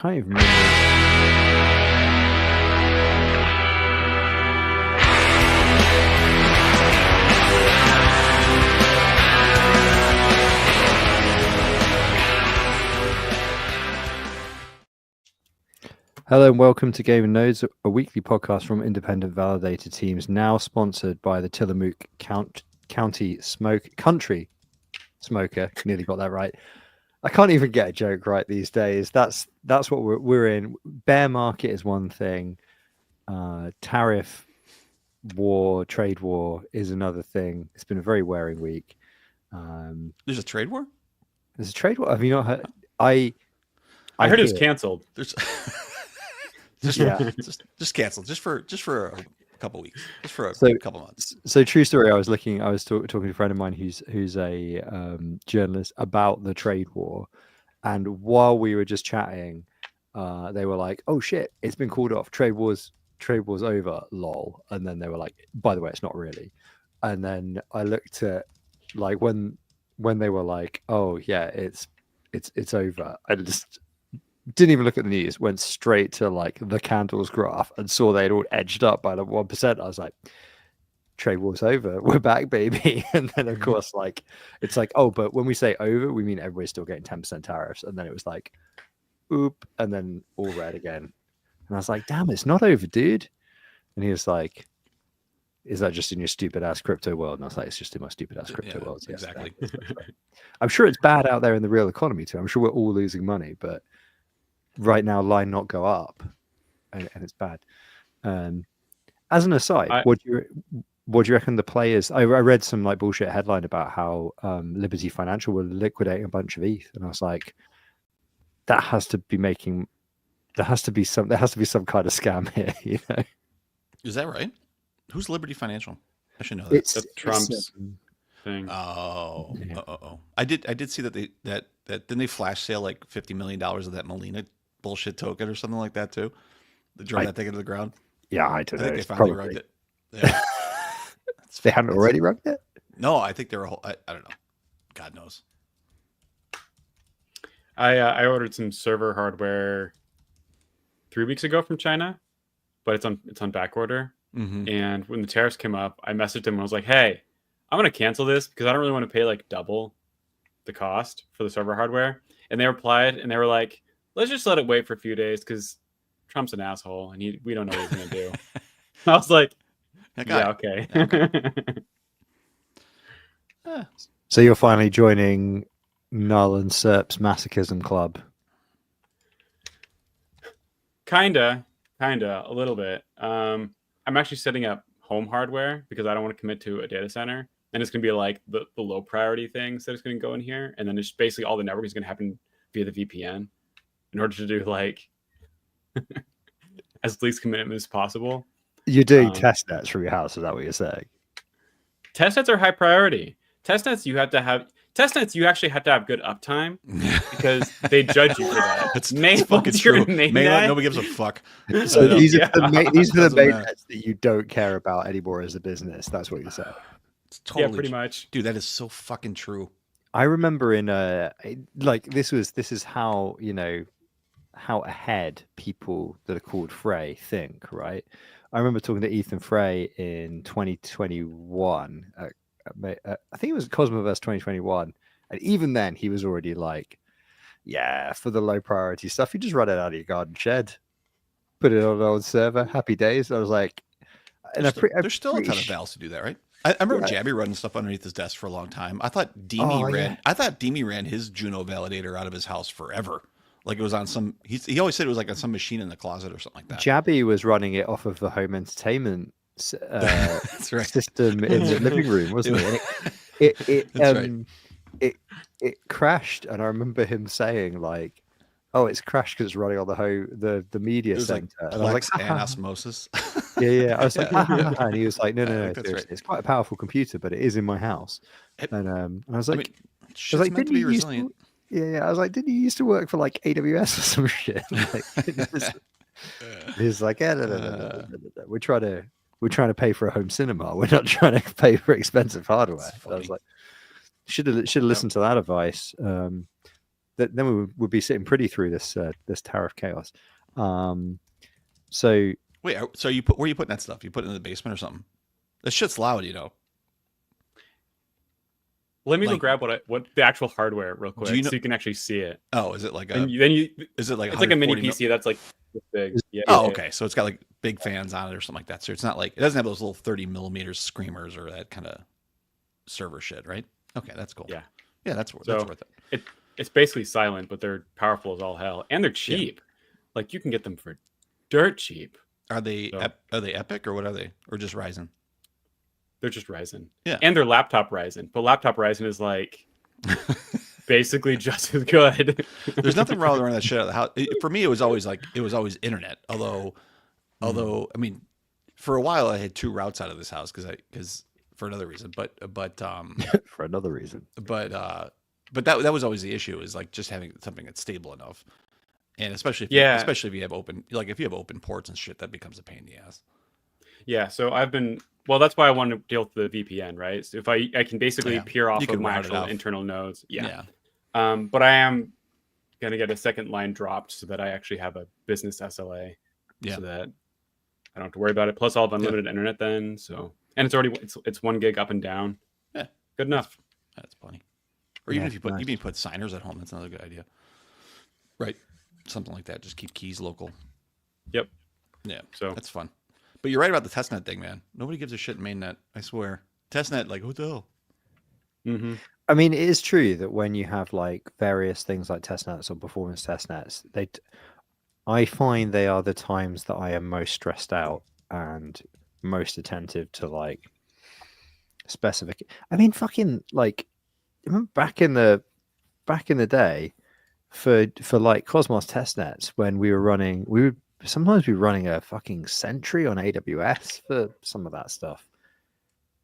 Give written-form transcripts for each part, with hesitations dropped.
Can't even remember. Hello and welcome to Game and Nodes, a weekly podcast from independent validator teams, now sponsored by the Tillamook Country Smoker. Nearly got that right. I can't even get a joke right these days. That's what we're in. Bear market is one thing. Tariff war, trade war is another thing. It's been a very wearing week. There's a trade war? There's a trade war. Have you not heard? I heard it was hear- canceled. There's Yeah. just canceled just for a couple weeks, just for a So- couple months. So true story. I was talking to a friend of mine who's a journalist about the trade war, and while we were just chatting, they were like, "Oh shit, it's been called off. Trade war's over. Lol." And then they were like, "By the way, it's not really." And then I looked at like when they were like, "Oh yeah, it's over." I just didn't even look at the news. Went straight to like the candles graph and saw they'd all edged up by the 1%. I was like, trade war's over, we're back, baby. And then of course, like it's like, oh, but when we say over, we mean everybody's still getting 10% tariffs. And then it was like, oop, and then all red again. And I was like, damn, it's not over, dude. And he was like, is that just in your stupid ass crypto world? And I was like, it's just in my stupid ass crypto world. Yes, exactly. I'm sure it's bad out there in the real economy too. I'm sure we're all losing money, but right now line not go up, and it's bad. As an aside, what do you reckon the players? I read some like bullshit headline about how Liberty Financial were liquidating a bunch of ETH, and I was like, there has to be some kind of scam here, you know? Is that right? Who's Liberty Financial? I should know that. It's Trump's thing. Oh, Yeah. I did see that didn't they flash sale like $50 million of that Molina bullshit token or something like that too? They drove that thing into the ground. Yeah, I don't I know. think they It's finally probably- rugged it. Yeah. They hadn't already rugged it. No, I think they're a whole. I don't know. God knows. I ordered some server hardware 3 weeks ago from China, but it's on back order. Mm-hmm. And when the tariffs came up, I messaged them and I was like, "Hey, I'm gonna cancel this because I don't really want to pay like double the cost for the server hardware." And they replied and they were like, "Let's just let it wait for a few days because Trump's an asshole and we don't know what he's gonna do." I was like, "Yeah, okay." So you're finally joining Null and Serp's Masochism Club. Kinda, a little bit. I'm actually setting up home hardware because I don't want to commit to a data center, and it's gonna be like the low priority things that is gonna go in here, and then it's basically all the networking is gonna happen via the VPN in order to do like as least commitment as possible. You're doing test nets from your house. Is that what you're saying? Test nets are high priority. Test nets you actually have to have good uptime because they judge you for that. It's Mainnet, fucking you're true. in mainnet. Mainnet, nobody gives a fuck. So these are the Doesn't main matter. nets that you don't care about anymore as a business. That's what you're saying. It's totally Yeah, pretty much. Dude, that is so fucking true. I remember in like this is how, you know, how ahead people that are called Frey think, right? I remember talking to Ethan Frey in 2021. I think it was Cosmoverse 2021, and even then he was already like, "Yeah, for the low priority stuff, you just run it out of your garden shed, put it on an old server. Happy days." I was like, and There's still a ton of valves to do that, right? I remember Jabby running stuff underneath his desk for a long time. I thought Demi ran his Juno validator out of his house forever. Like it was on some. He always said it was like on some machine in the closet or something like that. Jabby was running it off of the home entertainment That's right. system in the living room, wasn't it? That's right. It crashed, and I remember him saying like, "Oh, it's crashed because it's running on the media It was center." like And I was like, Plex and osmosis. yeah. I was like, and he was like, no, That's seriously, right. it's quite a powerful computer, but it is in my house. And I was like, Shit's meant to be resilient. I was like, didn't you used to work for like AWS or some shit? Like, he's like, yeah, no. We're trying to pay for a home cinema. We're not trying to pay for expensive hardware. I was like, should have listened to that advice. then we would be sitting pretty through this tariff chaos. So Wait, so where are you putting that stuff? You put it in the basement or something? That shit's loud, you know. Let me go Like, grab what the actual hardware real quick, you know? so you can actually see it. Oh, is it like a? And then you, Is it like it's like a mini 140 PC that's like this big. Yeah. Oh, okay. So it's got like big fans on it or something like that. So it's not like it doesn't have those little 30 millimeter screamers or that kind of server shit, right? Okay, that's cool. Yeah. Yeah, that's So worth it. It's basically silent, but they're powerful as all hell, and they're cheap. Like you can get them for dirt cheap. Are they So- are they Epic or what are they? Or just Ryzen? They're just Ryzen. Yeah. And they're laptop Ryzen, but laptop Ryzen is like basically just as good. There's nothing wrong with running that shit out of the house. For me, it was always internet. Although I mean, for a while I had 2 routes out of this house because for another reason. But for another reason. But that was always the issue, is like just having something that's stable enough. And especially if if you have open ports and shit, that becomes a pain in the ass. Yeah, so that's why I want to deal with the VPN, right? So if I can basically peer off You of can my route it actual off. internal nodes. Yeah. But I am gonna get a second line dropped so that I actually have a business SLA. Yeah. So that I don't have to worry about it. Plus I'll have unlimited internet then. So and it's 1 gig up and down. Yeah. Good enough. That's plenty. Or even if you put signers at home, that's another good idea. Right. Something like that. Just keep keys local. Yep. Yeah. So That's fun. But you're right about the testnet thing, man. Nobody gives a shit in mainnet. I swear. Testnet, like, what the hell? mm-hmm. I mean, it is true that when you have like various things like testnets or performance testnets, I find they are the times that I am most stressed out and most attentive to like specific. I mean, fucking like, remember back in the day for like Cosmos testnets when we were running, we would sometimes be running a fucking Sentry on AWS for some of that stuff.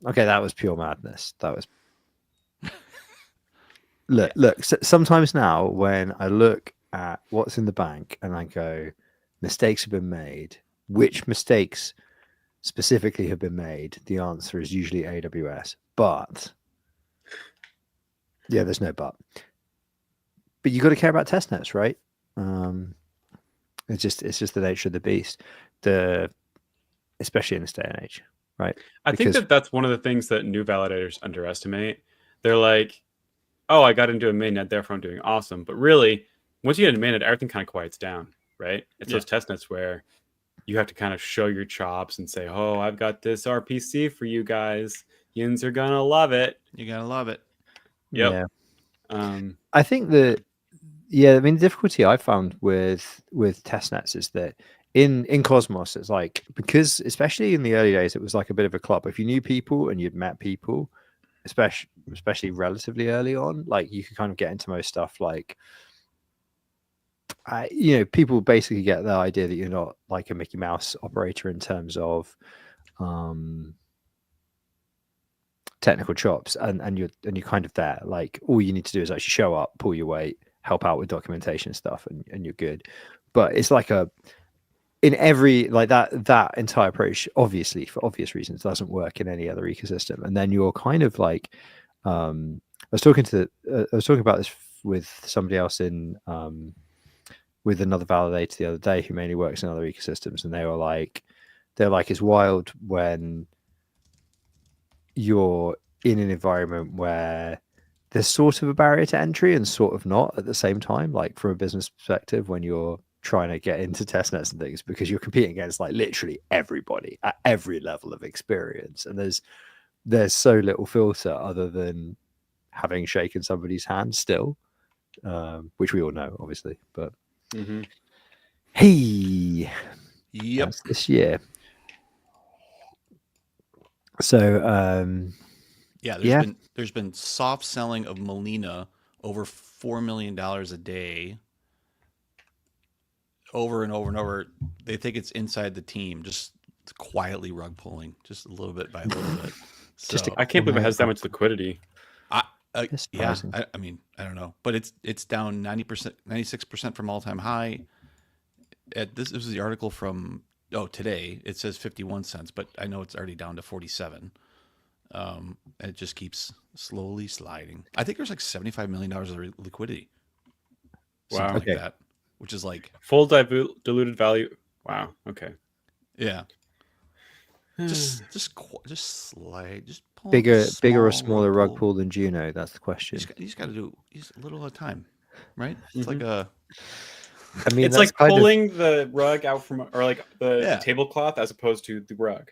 Okay, that was pure madness. That was look. Sometimes now when I look at what's in the bank and I go, mistakes have been made. Which mistakes specifically have been made? The answer is usually AWS. But yeah, there's no but. But you got to care about testnets, right? It's just the nature of the beast. Especially in this day and age, right? I think that's one of the things that new validators underestimate. They're like, oh, I got into a mainnet, therefore I'm doing awesome. But really, once you get into mainnet, everything kind of quiets down, right? It's those testnets where you have to kind of show your chops and say, oh, I've got this RPC for you guys. Yins are going to love it. You're going to love it. Yep. Yeah. I think that, I mean, the difficulty I found with testnets is that in Cosmos, it's like, because especially in the early days, it was like a bit of a club. If you knew people and you'd met people, especially relatively early on, like you could kind of get into most stuff. Like, people basically get the idea that you're not like a Mickey Mouse operator in terms of technical chops, and you're kind of there. Like, all you need to do is actually show up, pull your weight, help out with documentation stuff, and you're good. But it's like in every, like that entire approach, obviously for obvious reasons, doesn't work in any other ecosystem. And then you're kind of like, I was talking about this with somebody else in with another validator the other day who mainly works in other ecosystems, and they're like it's wild when you're in an environment where there's sort of a barrier to entry and sort of not at the same time, like from a business perspective, when you're trying to get into testnets and things, because you're competing against like literally everybody at every level of experience, and there's so little filter other than having shaken somebody's hand still, which we all know obviously. But hey, that's this year. So there's been soft selling of Molina over $4 million a day, over and over and over. They think it's inside the team, just quietly rug pulling, just a little bit by a little bit. So, I can't believe it has that much liquidity. I mean, I don't know, but it's down 90%, 96% from all time high. This was the article from today. It says 51 cents, but I know it's already down to 47. And it just keeps slowly sliding. I think there's like $75 million of liquidity. something Wow. like that, which is like Full diluted value. Wow. Okay. yeah, just slide, just pull up a Bigger or small rug smaller rug pull. pull than Juno? That's the You question. just got to do just a little at a time, right? It's like Mhm. a I mean, It's that's like kind of pulling the rug out from, or like the yeah. tablecloth as opposed to the rug.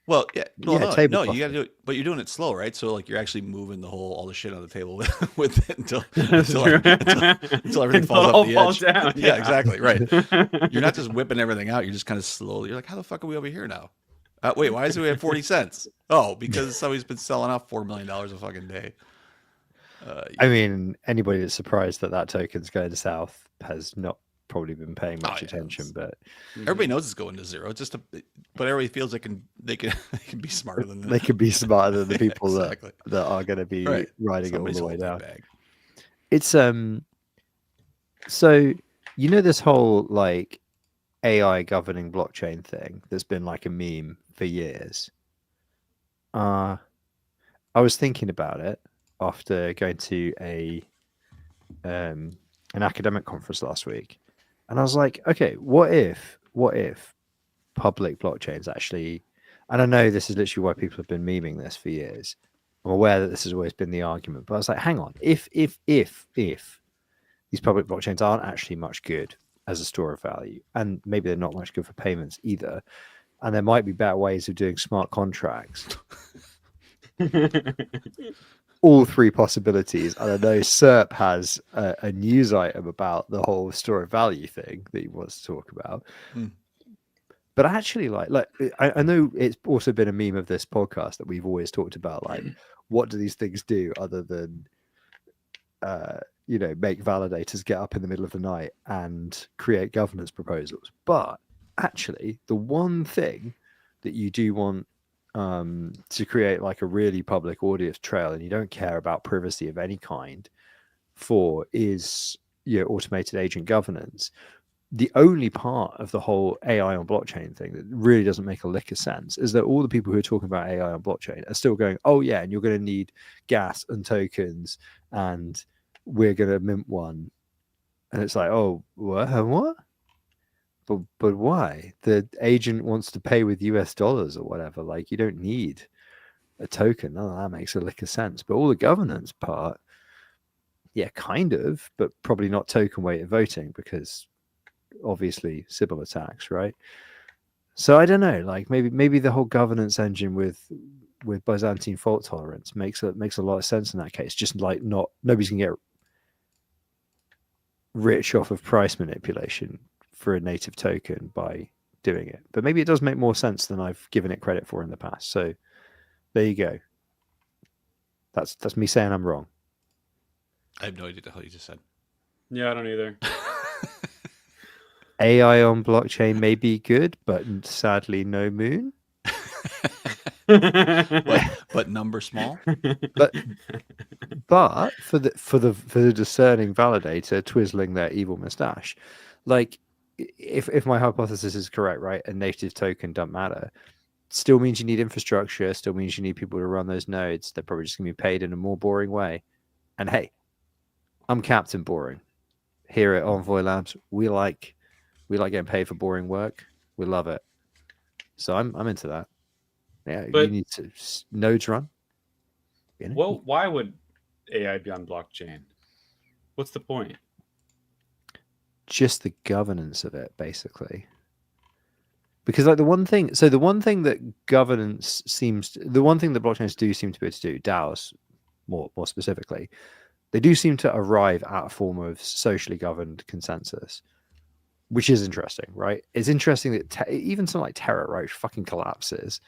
Well, yeah, well, yeah, no, you tablecloth. got to do it, but you're doing it slow, right? So like you're actually moving all the shit on the table with it That's until true. until everything Until falls it off all the falls edge. down. Yeah, Yeah. exactly, right. You're not just whipping everything out. You're just kind of slowly. You're like, how the fuck are we over here now? Wait, why is it we have 40 cents? Oh, because somebody's been selling off $4 million a fucking day. I mean, anybody that's surprised that that token's going south has not probably been paying much attention. But everybody knows it's going to zero. It's just but everybody feels they can they can be smarter than they could be smarter than the people exactly. that are going to be Right. riding Somebody's it all the way holding down. bag. It's so you know this whole like AI governing blockchain thing that's been like a meme for years. I was thinking about it after going to an academic conference last week, and I was like, okay, what if public blockchains actually? And I know this is literally why people have been memeing this for years. I'm aware that this has always been the argument, but I was like, hang on, if these public blockchains aren't actually much good as a store of value, and maybe they're not much good for payments either, and there might be better ways of doing smart contracts. All three possibilities. And I know SERP has a news item about the whole store of value thing that he wants to talk about. But actually, like I know it's also been a meme of this podcast that we've always talked about, like, what do these things do other than make validators get up in the middle of the night and create governance proposals? But actually, the one thing that you do want to create like a really public audience trail, and you don't care about privacy of any kind for, is automated agent governance. The only part of the whole AI on blockchain thing that really doesn't make a lick of sense is that all the people who are talking about AI on blockchain are still going, oh yeah, and you're going to need gas and tokens, and we're going to mint one. And it's like, oh, what? But why? The agent wants to pay with US dollars or whatever. Like, you don't need a token. None of that makes a lick of sense. But all the governance part, yeah, kind of, but probably not token weighted voting, because obviously Sybil attacks, right? So I don't know, like maybe the whole governance engine with Byzantine fault tolerance makes a lot of sense in that case. Just like nobody's gonna get rich off of price manipulation for a native token by doing it. But maybe it does make more sense than I've given it credit for in the past. So there you go. That's me saying I'm wrong. I have no idea what the hell you just said. Yeah, I don't either. AI on blockchain may be good, but sadly no moon. but number small. But for the discerning validator twizzling their evil mustache, like if my hypothesis is correct, right, a native token doesn't matter. Still means you need infrastructure. Still means you need people to run those nodes. They're probably just gonna be paid in a more boring way. And hey, I'm Captain Boring. Here at Envoy Labs, we like getting paid for boring work. We love it. So I'm into that. Yeah, But you need to nodes run. well, why would AI be on blockchain? What's the point? Just the governance of it, basically. Because like the one thing that governance the one thing that blockchains do seem to be able to do, DAOs more specifically, they do seem to arrive at a form of socially governed consensus, which is interesting, right? It's interesting that even something like Terra, right, which fucking collapses,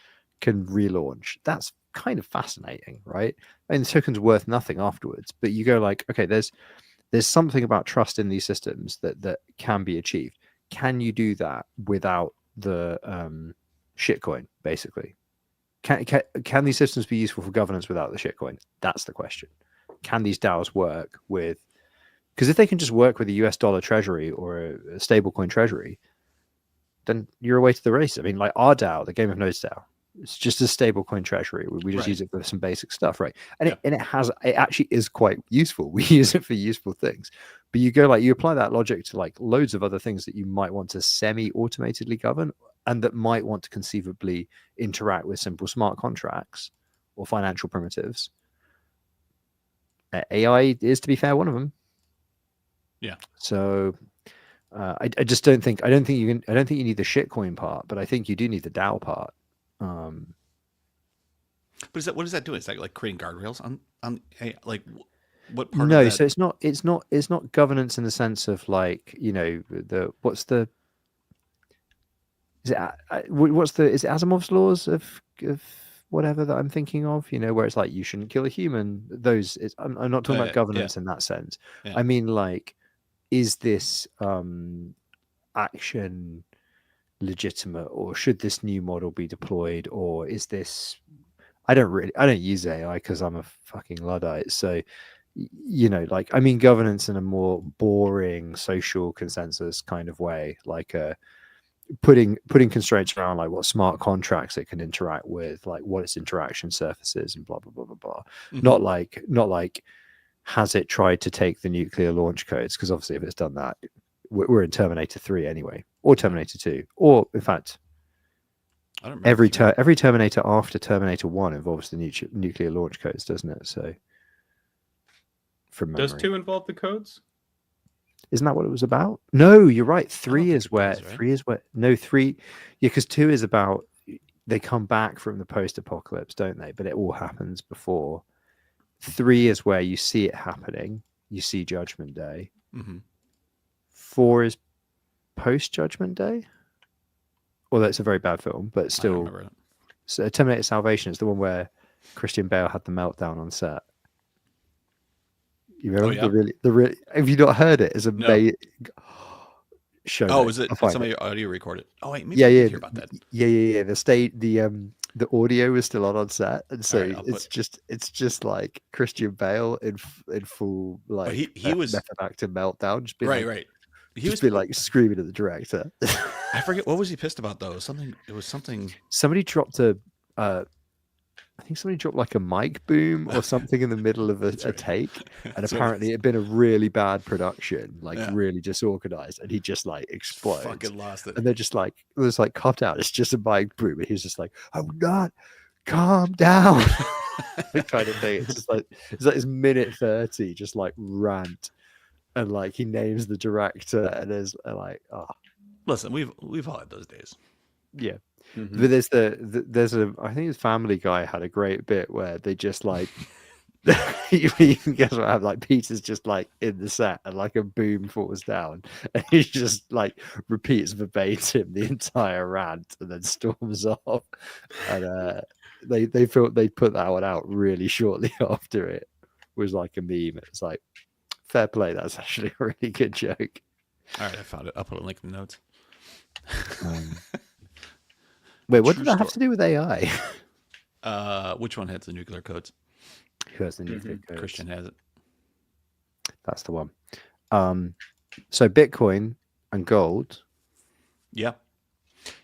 can relaunch. That's kind of fascinating, right? I mean, the token's worth nothing afterwards, but you go like, okay, there's something about trust in these systems that can be achieved. Can you do that without the shitcoin, basically? Can these systems be useful for governance without the shitcoin? That's the question. Can these DAOs work with? Because if they can just work with a US dollar treasury or a stablecoin treasury, then you're away to the races. I mean, like our DAO, the Game of Nodes DAO, It's just a stable coin treasury. We just Right. use it for some basic stuff, right? And Yeah. it actually is quite useful. We use it for useful things. But you apply that logic to like loads of other things that you might want to semi-automatedly govern and that might want to conceivably interact with simple smart contracts or financial primitives. AI is, to be fair, one of them. Yeah. So I just don't think you need the shitcoin part, but I think you do need the DAO part. But what does that do? Is that like creating guardrails on like what part of No, that? so it's not governance in the sense of like, you know, the what's the is it what's the is it Asimov's laws of whatever that I'm thinking of, you know, where it's like you shouldn't kill a human. Those I'm not talking about Yeah. governance in that sense. Yeah. I mean, like, is this action legitimate, or should this new model be deployed, or is this I don't use AI because I'm a fucking Luddite. So, you know, like, I mean, governance in a more boring social consensus kind of way, like putting constraints around like what smart contracts it can interact with, like what its interaction surfaces and blah blah blah blah blah. Mm-hmm. Not like has it tried to take the nuclear launch codes? Because obviously, if it's done that, we're in Terminator 3 anyway, or Terminator 2, or in fact, I don't remember every Terminator after Terminator 1 involves the nuclear launch codes, doesn't it? So, from memory, Does 2 involve the codes? isn't that what it was about? No, you're right. I don't 3 think is it where does, right? 3 is where no 3, yeah, because 2 is about they come back from the post-apocalypse, don't they? But it all happens before. 3 is where you see it happening. You see Judgment Day. Mm-hmm. 4 is post Judgment Day. Although it's a very bad film, but I don't still. remember it. So Terminator Salvation is the one where Christian Bale had the meltdown on set. You remember the really have you not heard it? It's amazing. Show Oh, me. is it? I'll Did find somebody it. audio record it? Oh wait, maybe Yeah, I yeah, did hear about that. yeah. The audio was still on set, and so All right, it's just like Christian Bale in full But like he was method acting meltdown, just being right, like right. He just was being like screaming at the director. I forget what was he pissed about though. It was something. Somebody dropped I think somebody dropped like a mic boom or something in the middle of a Right. take, and That's apparently it had been a really bad production, like Yeah. really disorganized, and he just like explodes. Fucking lost it. And they're just like, there's like cut out. It's just a mic boom, and he's just like, "I'm not, calm down," kind of thing. It's like his minute 30, just like rant, and like he names the director, and there's like, oh Listen, we've all had those days. yeah. Mm-hmm. But there's I think his Family Guy had a great bit where they just like you can guess what happened. Like Peter's just like in the set and like a boom falls down and he just like repeats verbatim the entire rant and then storms off. And they felt they put that one out really shortly after it was like a meme. It's like fair play, that's actually a really good joke. All right, I found it. I'll put a link in the notes. Wait, what True did that have story. to do with AI? Which one has the nuclear codes? Who has the nuclear codes? Christian has it. That's the one. So Bitcoin and gold. Yeah.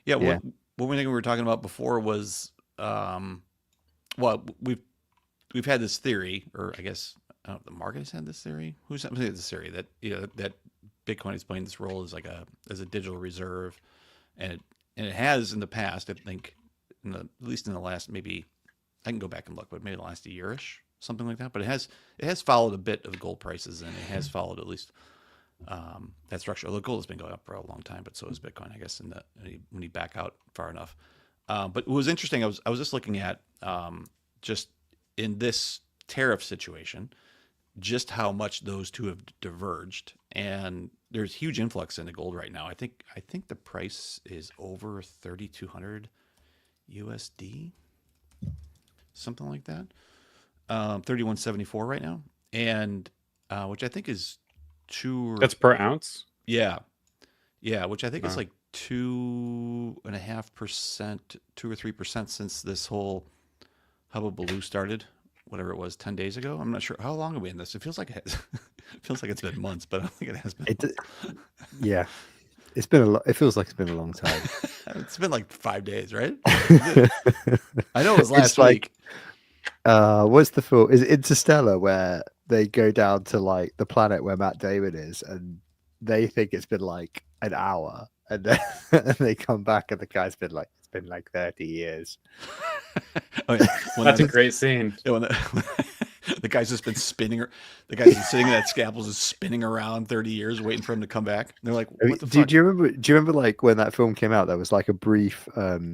Yeah. What we were talking about before was well, we've had this theory, or I guess I don't know, the market has had this theory. Who's had this theory that that Bitcoin is playing this role as as a digital reserve, and it has in the past. I think at least in the last, maybe I can go back and look, but maybe the last yearish, something like that. But it has followed a bit of gold prices, and it has followed at least that structure. Although gold has been going up for a long time, but so has Bitcoin, I guess. When you back out far enough. But it was interesting. I was just looking at just in this tariff situation, just how much those two have diverged, and there's huge influx into gold right now. I think the price is over 3,200 USD, something like that. 3174 right now, and which I think is That's per ounce. Yeah, which I think is like 2.5%, 2 or 3% since this whole hubbubaloo started. Whatever it was, 10 days ago. I'm not sure how long have we in this. It feels like it has, it feels like it's been months, but I don't think it has been. Yeah. It's been a lot. It feels like it's been a long time. It's been like 5 days, right? I know it was last week. What's the film? Is it Interstellar where they go down to like the planet where Matt Damon is, and they think it's been like an hour, and then and they come back, and the guy's been like, it's been like 30 years. Oh, yeah. That's a great scene. Yeah, when the guy's just been spinning. The guy's just sitting in that scaffold, just spinning around 30 years, waiting for him to come back. And they're like, "What the fuck?" Do you remember? Do you remember like when that film came out? There was like a brief. There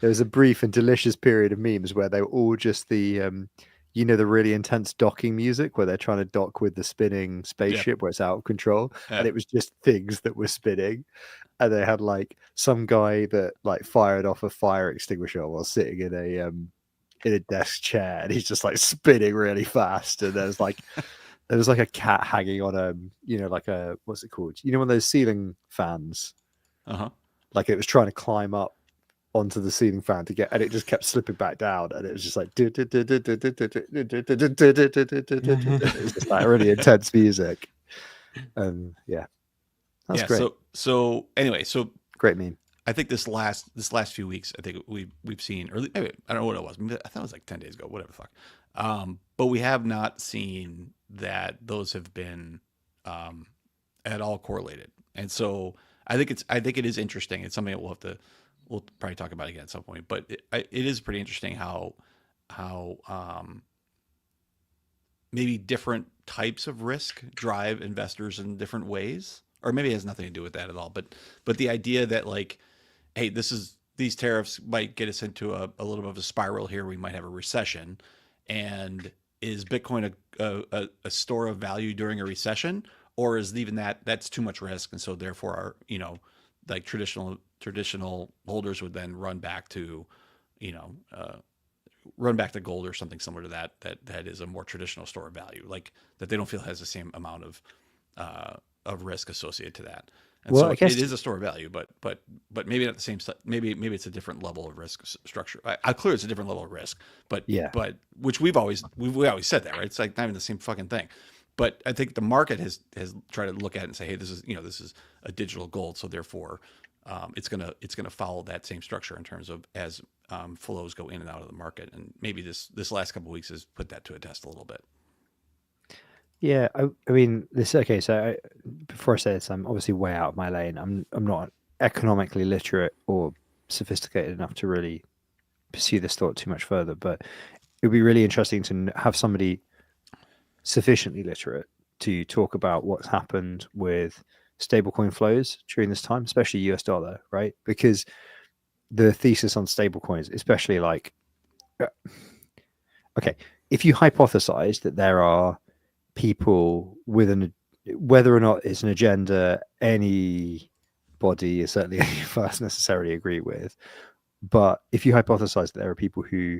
was a brief and delicious period of memes where they were all just the the really intense docking music where they're trying to dock with the spinning spaceship where it's out of control, and it was just things that were spinning, and they had like some guy that like fired off a fire extinguisher while sitting in a desk chair, and he's just like spinning really fast, and there was like a cat hanging on like a, what's it called, one of those ceiling fans, like it was trying to climb up onto the ceiling fan to get, and it just kept slipping back down, and it was just like it was just like really intense music, and that's great. So anyway, great meme. I think this last few weeks, I think we've seen, or I don't know what it was. I thought it was like 10 days ago, whatever the fuck. But we have not seen that those have been at all correlated, and so I think it is interesting. It's something that we'll probably talk about again at some point. But it is pretty interesting how maybe different types of risk drive investors in different ways, or maybe it has nothing to do with that at all. But the idea that like, hey, these tariffs might get us into a little bit of a spiral here. We might have a recession, and is Bitcoin a store of value during a recession, or is even that's too much risk, and so therefore our like traditional holders would then run back to gold or something similar to that is a more traditional store of value, like that they don't feel has the same amount of risk associated to that. And well, so I guess it is a store of value, but maybe not the same. Maybe it's a different level of risk structure. I clear it's a different level of risk, but which we always said that, right? It's like not even the same fucking thing. But I think the market has tried to look at it and say, hey, this is a digital gold, so therefore it's gonna follow that same structure in terms of as flows go in and out of the market. And maybe this last couple of weeks has put that to a test a little bit. Yeah, I mean, okay. So before I say this, I'm obviously way out of my lane. I'm not economically literate or sophisticated enough to really pursue this thought too much further. But it would be really interesting to have somebody sufficiently literate to talk about what's happened with stablecoin flows during this time, especially US dollar, right? Because the thesis on stablecoins, especially like, okay, if you hypothesize that there are people with whether or not it's an agenda anybody is certainly any of us necessarily agree with, but if you hypothesize that there are people who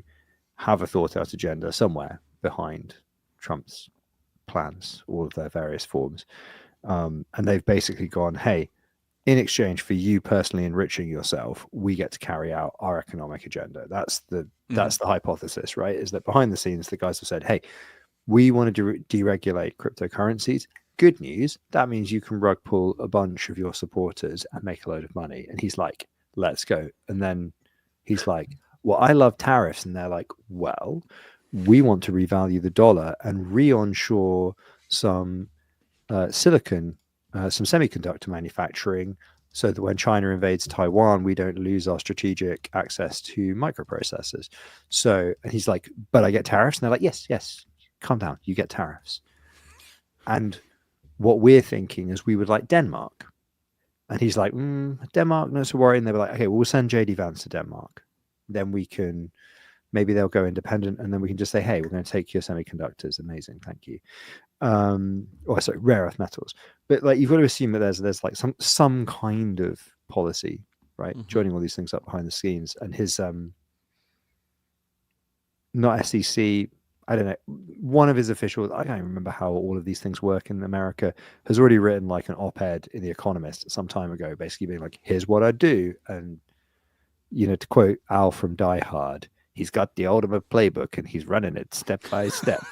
have a thought out agenda somewhere behind Trump's plans, all of their various forms, and they've basically gone, hey, in exchange for you personally enriching yourself, we get to carry out our economic agenda. That's the hypothesis, right? Is that behind the scenes the guys have said, hey, we want to deregulate cryptocurrencies. Good news, that means you can rug pull a bunch of your supporters and make a load of money. And he's like, let's go. And then he's like, well, I love tariffs. And they're like, well, we want to revalue the dollar and re-onshore some silicon, some semiconductor manufacturing, so that when China invades Taiwan, we don't lose our strategic access to microprocessors. So, and he's like, but I get tariffs. And they're like, yes, calm down, you get tariffs. And what we're thinking is we would like Denmark. And he's like, Denmark, no to worry. And they were like, okay, we'll send JD Vance to Denmark. Then maybe they'll go independent, and then we can just say, hey, we're going to take your semiconductors. Amazing, thank you. Sorry, rare earth metals. But like, you've got to assume that there's like some kind of policy, right? Mm-hmm. Joining all these things up behind the scenes. And his not SEC, I don't know, one of his officials, I can't remember how all of these things work in America, has already written like an op-ed in The Economist some time ago, basically being like, here's what I do. And, to quote Al from Die Hard, he's got the ultimate playbook and he's running it step by step.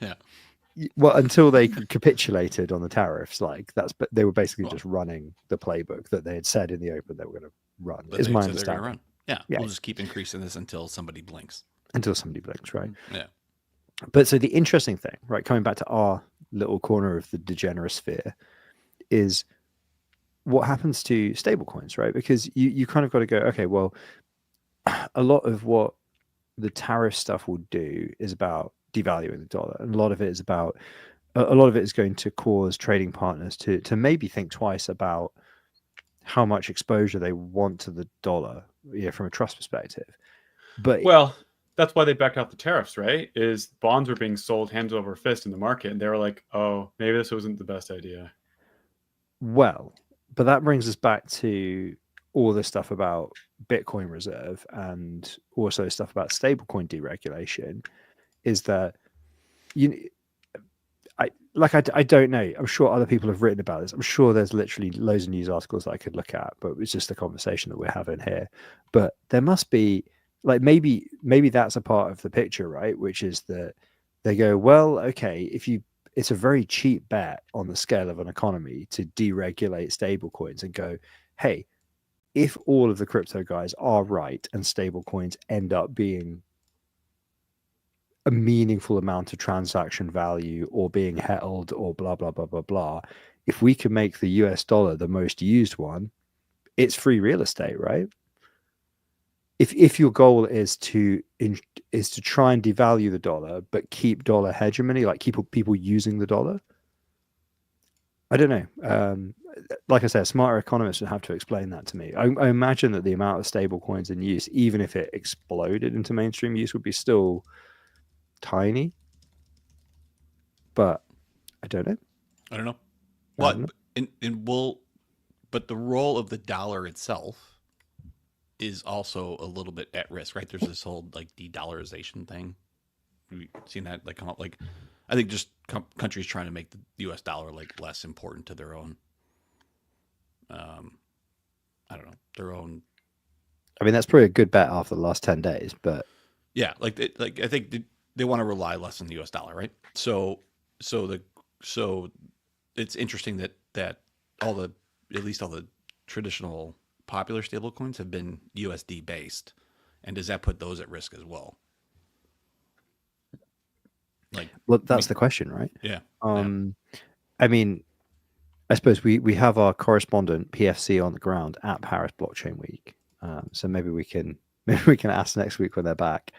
Yeah. Well, until they capitulated on the tariffs, like they were basically Well, just running the playbook that they had said in the open they were going to run. but Is they my said they're going to understanding. run. Yeah, Yeah, we'll just keep increasing this until somebody blinks. until somebody blinks, right? Yeah. But so the interesting thing, right, coming back to our little corner of the degenerate sphere, is what happens to stablecoins, right? Because you kind of got to go, okay, well, a lot of what the tariff stuff will do is about devaluing the dollar, and a lot of it is about a lot of it is going to cause trading partners to maybe think twice about how much exposure they want to the dollar, from a trust perspective. But Well, that's why they backed off the tariffs, right? Is bonds were being sold hands over fist in the market, and they were like, "Oh, maybe this wasn't the best idea." well, but that brings us back to all this stuff about Bitcoin reserve and also stuff about stablecoin deregulation. Is that you I don't know. I'm sure other people have written about this. I'm sure there's literally loads of news articles that I could look at, but it's just a conversation that we're having here. But there must be, like, maybe that's a part of the picture, right? Which is that they go, well, okay, if you it's a very cheap bet on the scale of an economy to deregulate stablecoins and go, hey, if all of the crypto guys are right and stablecoins end up being a meaningful amount of transaction value or being held or blah blah blah blah blah, if we can make the US dollar the most used one, it's free real estate, right? If your goal is to try and devalue the dollar but keep dollar hegemony, like keep people using the dollar, I don't know. Like I said, smarter economists would have to explain that to me. I imagine that the amount of stable coins in use, even if it exploded into mainstream use, would be still tiny. But I don't know. I don't know. I don't Well, know. but the role of the dollar itself is also a little bit at risk, right? There's this whole like de-dollarization thing. We've seen that like come up. Like, I think just countries trying to make the U.S. dollar like less important to their own. I don't know, their own. I mean, that's probably a good bet after the last 10 days, but Yeah, like I think they want to rely less on the U.S. dollar, right? So the so it's interesting that all the at least all the traditional popular stablecoins have been USD based, and does that put those at risk as well? Like, well, that's the question, right? yeah, I mean, I suppose we have our correspondent PFC on the ground at Paris Blockchain Week, so maybe we can ask next week when they're back.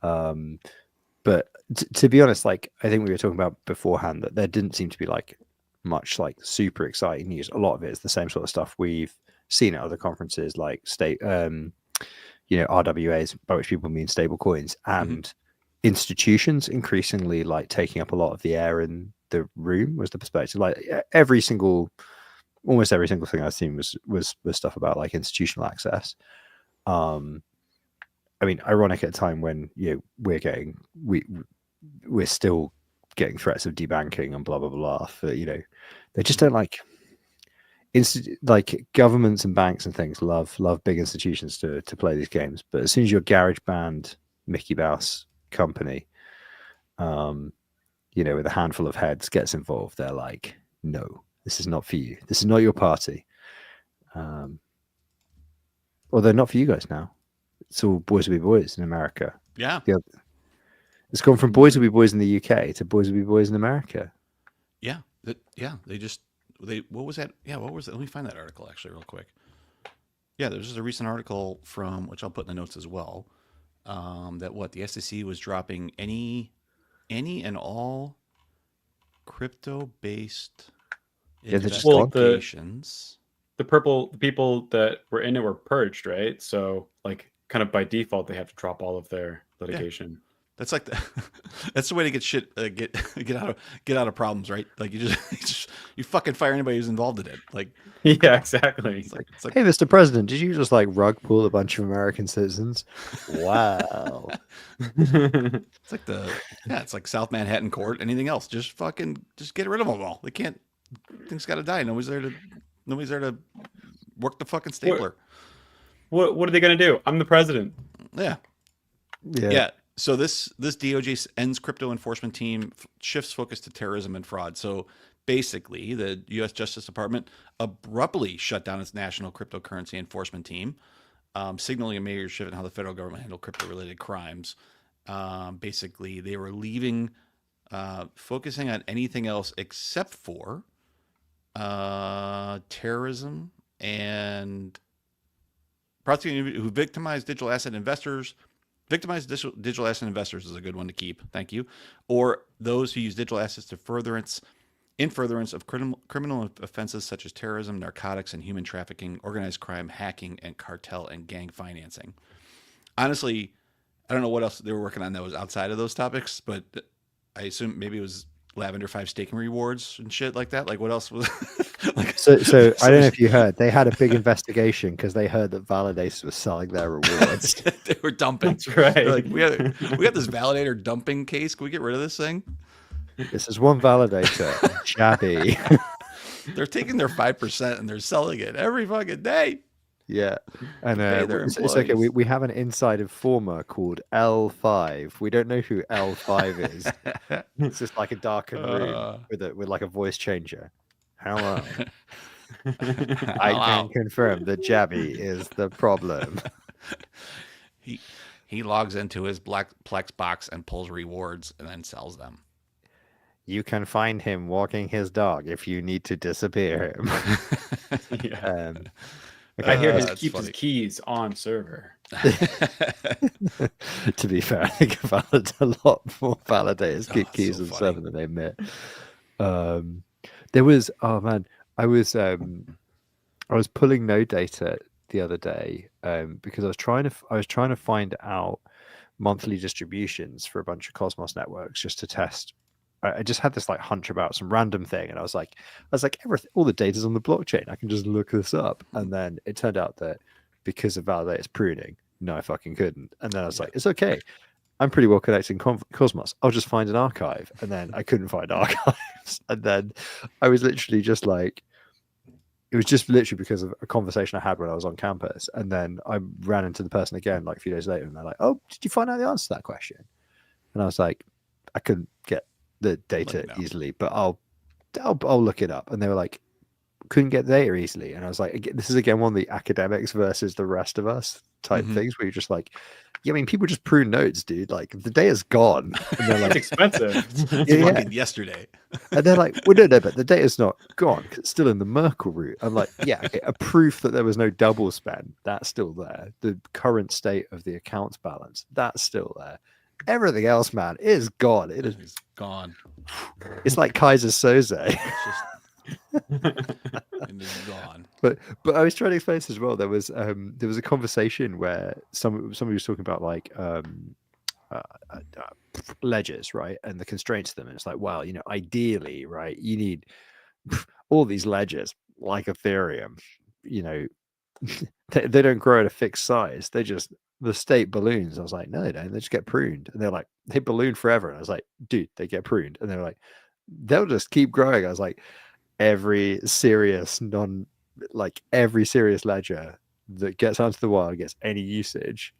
But to be honest, like I think we were talking about beforehand, that there didn't seem to be like much like super exciting news. A lot of it is the same sort of stuff we've seen at other conferences, like RWAs, by which people mean stable coins, and institutions increasingly like taking up a lot of the air in the room was the perspective. Like almost every single thing I've seen was stuff about like institutional access. I mean, ironic at a time when we're still getting threats of debanking and blah blah blah. For they just don't like like governments and banks and things love big institutions to play these games. But as soon as your garage band Mickey Mouse company, with a handful of heads gets involved, they're like, no, this is not for you. This is not your party. Or they're not for you guys now. It's all boys will be boys in America. yeah, It's gone from boys will be boys in the UK to boys will be boys in America. yeah, what was that? Yeah, what was it? Let me find that article actually real quick. Yeah, there's just a recent article from which I'll put in the notes as well. That the SEC was dropping any and all crypto based Yeah, they're just gone. investigations. The people that were in it were purged, right? So like kind of by default they have to drop all of their litigation. That's like that's the way to get shit get out of problems, right? Like you you fucking fire anybody who's involved in it. Like, Yeah, exactly. it's like Hey, Mr. President, did you just like rug pull a bunch of American citizens? Wow. it's like it's like South Manhattan Court. Anything else? Just get rid of them all. They can't. Things got to die. Nobody's there to work the fucking stapler. What are they gonna do? I'm the president. Yeah. Yeah. So this DOJ ends crypto enforcement team shifts focus to terrorism and fraud. So basically, the U.S. Justice Department abruptly shut down its national cryptocurrency enforcement team, signaling a major shift in how the federal government handled crypto-related crimes. Basically, they were leaving, focusing on anything else except for terrorism and prosecuting who victimized digital asset investors. Victimized digital asset investors is a good one to keep. Thank you. Or those who use digital assets to furtherance of criminal offenses such as terrorism, narcotics, and human trafficking, organized crime, hacking, and cartel and gang financing. Honestly, I don't know what else they were working on that was outside of those topics, but I assume maybe it was Lavender 5 staking rewards and shit like that. Like what else was like, So I don't know if you heard, they had a big investigation because they heard that validators were selling their rewards. They were dumping. That's right. They're like, we got this validator dumping case. Can we get rid of this thing? This is one validator, Jabby. They're taking their 5% and they're selling it every fucking day. Yeah, and it's okay. employees. We have an inside informer called L5. We don't know who L5 is. It's just like a darkened room with like a voice changer. Hello. I can confirm that Jabby is the problem. He logs into his black Plex box and pulls rewards and then sells them. You can find him walking his dog if you need to disappear him. Yeah. Okay, I hear he that's keeps funny. his keys on server. to be fair, I think a lot more validators keep Oh, keys so on funny. server than they admit. There was I was pulling no data the other day because I was trying to find out monthly distributions for a bunch of Cosmos networks just to test. I just had this like hunch about some random thing, and I was like, everything, all the data's on the blockchain. I can just look this up, and then it turned out that because of validators pruning, no, I fucking couldn't. And then I was like, it's okay. I'm pretty well connected in Cosmos. I'll just find an archive, and then I couldn't find archives, and then I was literally just like, it was just literally because of a conversation I had when I was on campus, and then I ran into the person again like a few days later, and they're like, "Oh, did you find out the answer to that question?" And I was like, "I couldn't get the data easily, but I'll look it up." And they were like, "Couldn't get the data easily," and I was like, "This is again one of the academics versus the rest of us type things where you're just like." Yeah, I mean, people just prune nodes, dude. Like the data's gone, and they're like, It's expensive. Fucking yesterday. And they're like, well, no, but the data's not gone because it's still in the Merkle root. I'm like, yeah, okay, a proof that there was no double spend, that's still there. The current state of the accounts balance, that's still there. Everything else, man, is gone. It is gone. It's like Kaiser Soze. It is gone. But I was trying to explain this as well. There was a conversation where somebody was talking about like ledgers, right, and the constraints to them. And it's like, well, ideally, right, you need all these ledgers like Ethereum. They don't grow at a fixed size. The state balloons. I was like, no, they don't. They just get pruned. And they're like, they balloon forever. And I was like, dude, they get pruned. And they're like, they'll just keep growing. I was like, every serious ledger that gets onto the wild gets any usage.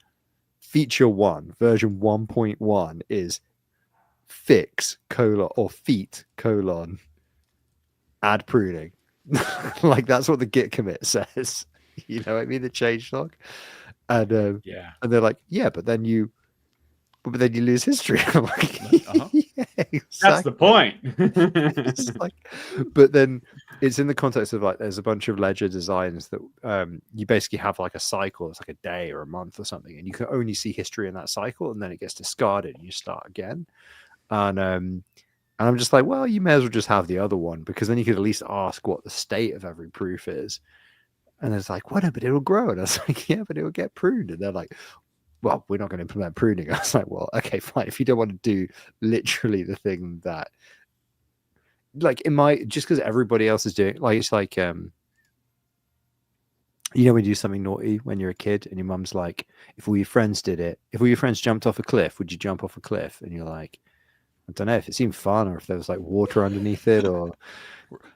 Feature 1, version 1.1 is fix : or feat : add pruning. Like that's what the git commit says. You know what I mean? The changelog. And yeah. And they're like, yeah, but then you lose history. I'm like, yeah, exactly. That's the point. It's like, but then it's in the context of like there's a bunch of ledger designs that you basically have like a cycle. It's like a day or a month or something, and you can only see history in that cycle, and then it gets discarded and you start again. And I'm just like, well, you may as well just have the other one, because then you could at least ask what the state of every proof is. And it's like, well, no, but it'll grow. And I was like, yeah, but it'll get pruned. And they're like, well, we're not going to implement pruning. I was like, well, okay, fine. If you don't want to do literally the thing that, like, just because everybody else is doing, like, it's like, when you do something naughty when you're a kid and your mum's like, if all your friends did it, if all your friends jumped off a cliff, would you jump off a cliff? And you're like, I don't know if it seemed fun or if there was like water underneath it, or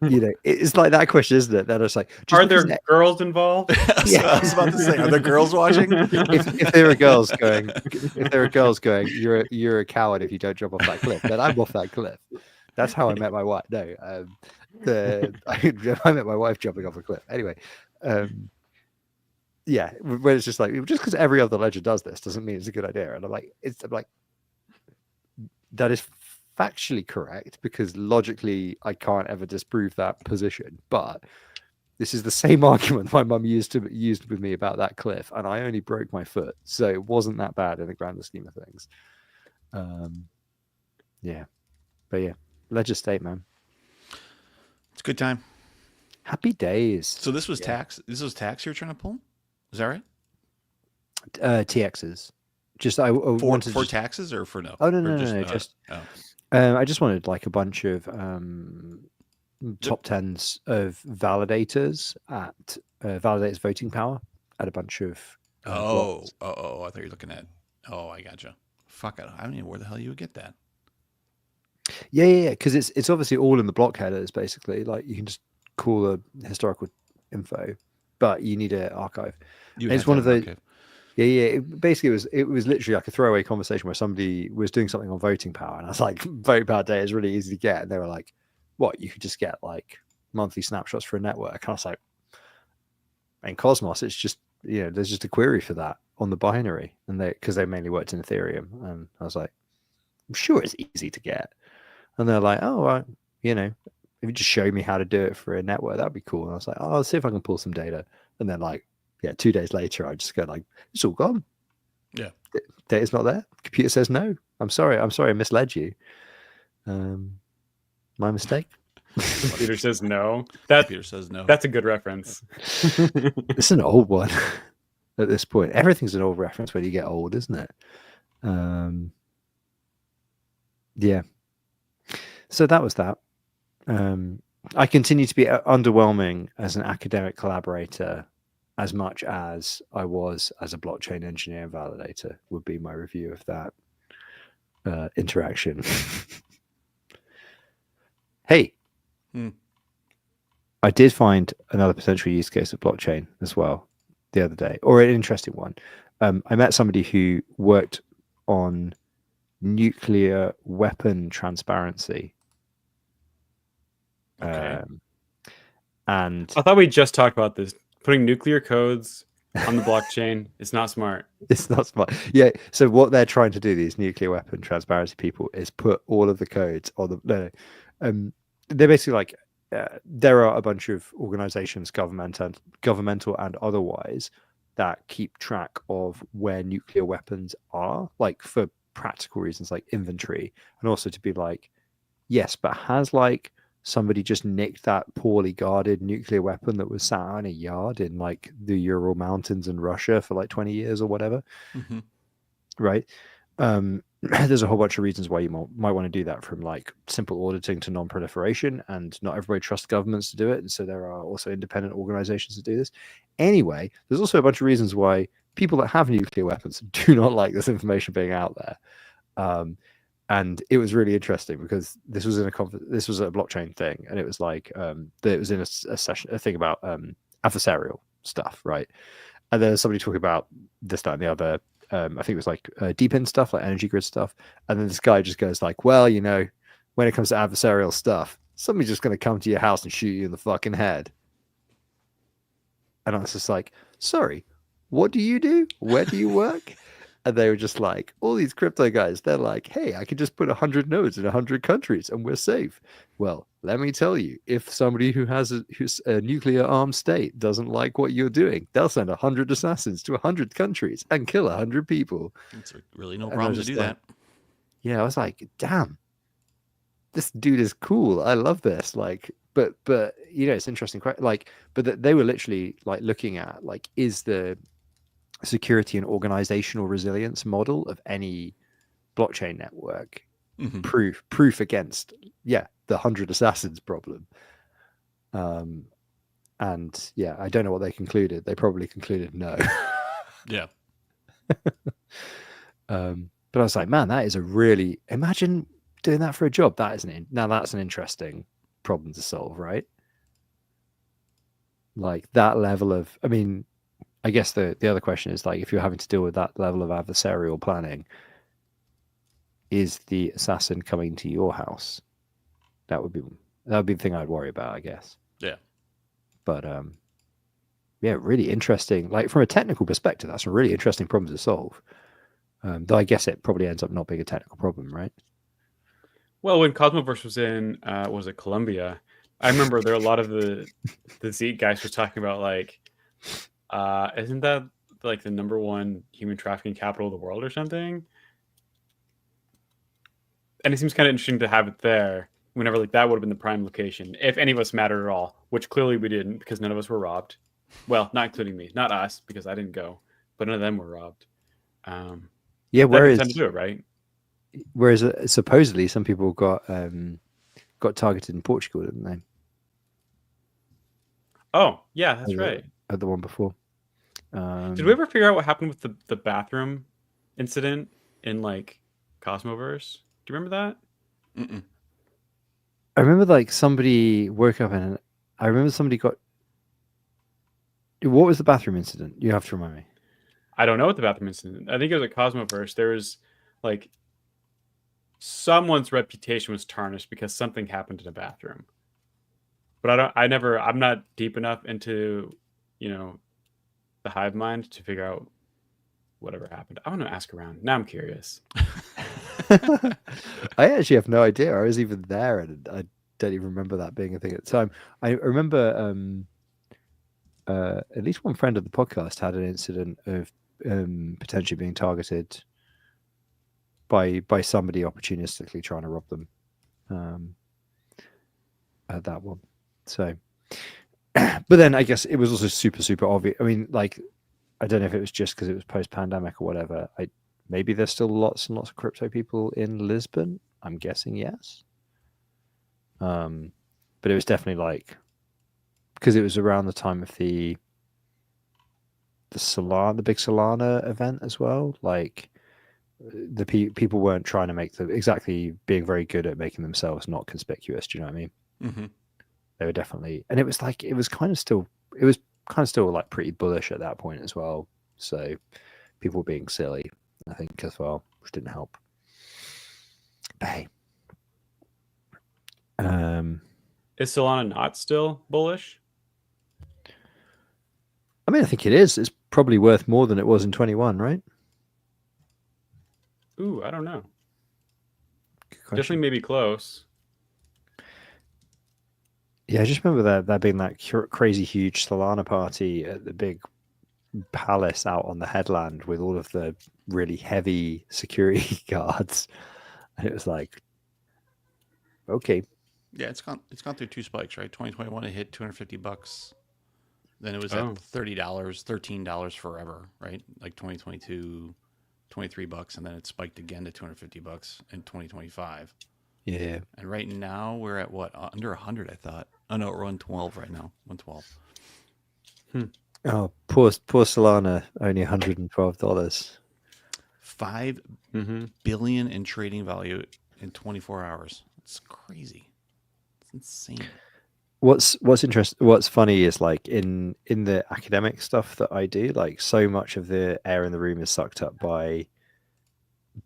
it's like that question, isn't it? That it's like, are there girls involved? I was about to say, are there girls watching? if there are girls going, you're a coward if you don't jump off that cliff, then I'm off that cliff. That's how I met my wife. No, I met my wife jumping off a cliff. Anyway, yeah, when it's just like, just because every other legend does this doesn't mean it's a good idea. And I'm like, that is factually correct, because logically I can't ever disprove that position. But this is the same argument my mum used with me about that cliff, and I only broke my foot, so it wasn't that bad in the grander scheme of things. Yeah, but yeah, Ledger State, man, it's a good time. Happy days. So this was tax. This was tax you were trying to pull. Is that right? TXs. Just I wanted for taxes or for no? Oh no, just I just wanted like a bunch of top tens of validators at validators voting power at a bunch of I thought you were looking at. Oh, I gotcha. Fuck, I don't even know where the hell you would get that. Yeah, because it's obviously all in the block headers. Basically, like you can just call the historical info, but you need an archive. It's one of those. Yeah. Basically, it was literally like a throwaway conversation where somebody was doing something on voting power, and I was like, "Voting power data is really easy to get," and they were like, "What? You could just get like monthly snapshots for a network?" And I was like, "In Cosmos, it's just there's just a query for that on the binary," and because they mainly worked in Ethereum, and I was like, "I'm sure it's easy to get," and they're like, "Oh, well, if you just show me how to do it for a network, that'd be cool." And I was like, "Oh, I'll see if I can pull some data," and then like. Yeah, 2 days later, I just go like, it's all gone. Yeah, data's not there. Computer says no. I'm sorry, I misled you. My mistake. Computer says no. Computer says no. That's a good reference. It's an old one at this point. Everything's an old reference when you get old, isn't it? Yeah. So that was that. I continue to be underwhelming as an academic collaborator, as much as I was as a blockchain engineer and validator, would be my review of that interaction. Hey, I did find another potential use case of blockchain as well the other day, or an interesting one. I met somebody who worked on nuclear weapon transparency. Okay. And I thought we just talked about this. Putting nuclear codes on the blockchain is not smart. It's not smart. Yeah. So what they're trying to do, these nuclear weapon transparency people, is put all of the codes on the. They're basically like there are a bunch of organizations, governmental and otherwise, that keep track of where nuclear weapons are, like for practical reasons, like inventory, and also to be like, yes, but has like somebody just nicked that poorly guarded nuclear weapon that was sat in a yard in like the Ural Mountains in Russia for like 20 years or whatever. Mm-hmm. Right. There's a whole bunch of reasons why you might want to do that, from like simple auditing to non-proliferation, and not everybody trusts governments to do it. And so there are also independent organizations that do this. Anyway, there's also a bunch of reasons why people that have nuclear weapons do not like this information being out there. And it was really interesting because this was a blockchain thing, and it was like it was in a thing about adversarial stuff, right? And then somebody talking about this, that, and the other. I think it was like deep in stuff, like energy grid stuff. And then this guy just goes like, "Well, when it comes to adversarial stuff, somebody's just going to come to your house and shoot you in the fucking head." And I was just like, "Sorry, what do you do? Where do you work?" And they were just like, all these crypto guys, they're like, "Hey, I could just put 100 nodes in 100 countries and we're safe." Well, let me tell you, if somebody who's a nuclear armed state doesn't like what you're doing, they'll send 100 assassins to 100 countries and kill 100 people. It's really no problem to do that. Yeah, I was like, damn, this dude is cool. I love this. Like, but it's interesting. Like, but they were literally like looking at like, is the security and organizational resilience model of any blockchain network proof against the 100 assassins problem. And yeah, I don't know what they concluded. They probably concluded no. Yeah. But I was like, man, that is a really, imagine doing that for a job. That's an interesting problem to solve, right? Like that level of, I mean, I guess the other question is like, if you're having to deal with that level of adversarial planning, is the assassin coming to your house? That would be the thing I'd worry about, I guess. Yeah. But yeah, really interesting. Like from a technical perspective, that's a really interesting problem to solve. Though I guess it probably ends up not being a technical problem, right? Well, when Cosmoverse was in, was it Colombia? I remember there are a lot of the Zeke guys was talking about like, isn't that like the #1 human trafficking capital of the world or something? And it seems kind of interesting to have it there whenever like that would have been the prime location, if any of us mattered at all, which clearly we didn't because none of us were robbed. Well, not including me, not us because I didn't go, but none of them were robbed. Yeah, that'd be time to do it, right? Whereas supposedly some people got targeted in Portugal, didn't they? Oh, yeah, that's right. At the one before. Did we ever figure out what happened with the bathroom incident in like Cosmoverse? Do you remember that? Mm-mm. I remember like somebody woke up and I remember somebody got. What was the bathroom incident? You have to remind me. I don't know what the bathroom incident. I think it was a Cosmoverse. There was like someone's reputation was tarnished because something happened in a bathroom. But I'm not deep enough into, the hive mind to figure out whatever happened. I want to ask around. Now I'm curious. I actually have no idea. I was even there and I don't even remember that being a thing at the time. I remember at least one friend of the podcast had an incident of potentially being targeted by somebody opportunistically trying to rob them at that one. So, but then I guess it was also super obvious. I mean, like, I don't know if it was just because it was post-pandemic or whatever. Maybe there's still lots and lots of crypto people in Lisbon. I'm guessing yes. But it was definitely like, because it was around the time of the big Solana event as well. Like the people weren't trying to make exactly being very good at making themselves not conspicuous. Do you know what I mean? Mm-hmm. They were definitely, and it was kind of still like pretty bullish at that point as well. So people being silly, I think, as well, which didn't help. But hey, is Solana not still bullish? I mean, I think it is. It's probably worth more than it was in 21, right? Ooh, I don't know. Definitely maybe close. Yeah, I just remember there being that crazy huge Solana party at the big palace out on the headland with all of the really heavy security guards. And it was like, okay. Yeah, it's gone through 2 spikes, right? 2021 it hit $250. Then it was at $30, $13 forever, right? Like 2022, $23, and then it spiked again to $250 in 2025. Yeah. And right now we're at what? Under 100, I thought. Oh no, we're 112 right now. 112. Oh, poor Solana, only $112. $5 billion in trading value in 24 hours. It's crazy. It's insane. What's interesting, what's funny is like in the academic stuff that I do, like so much of the air in the room is sucked up by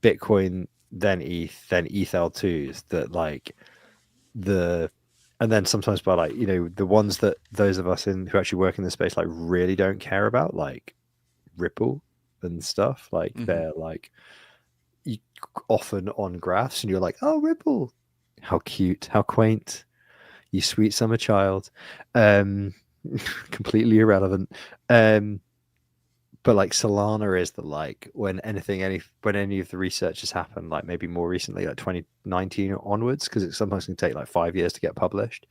Bitcoin, then ETH, then ETH-L2s that like and then sometimes by like, the ones that those of us who actually work in the space like really don't care about, like Ripple and stuff. Like they're like often on graphs and you're like, oh, Ripple, how cute, how quaint, you sweet summer child. Completely irrelevant. But like Solana is the like when any of the research has happened, like maybe more recently, like 2019 onwards, because it sometimes can take like 5 years to get published.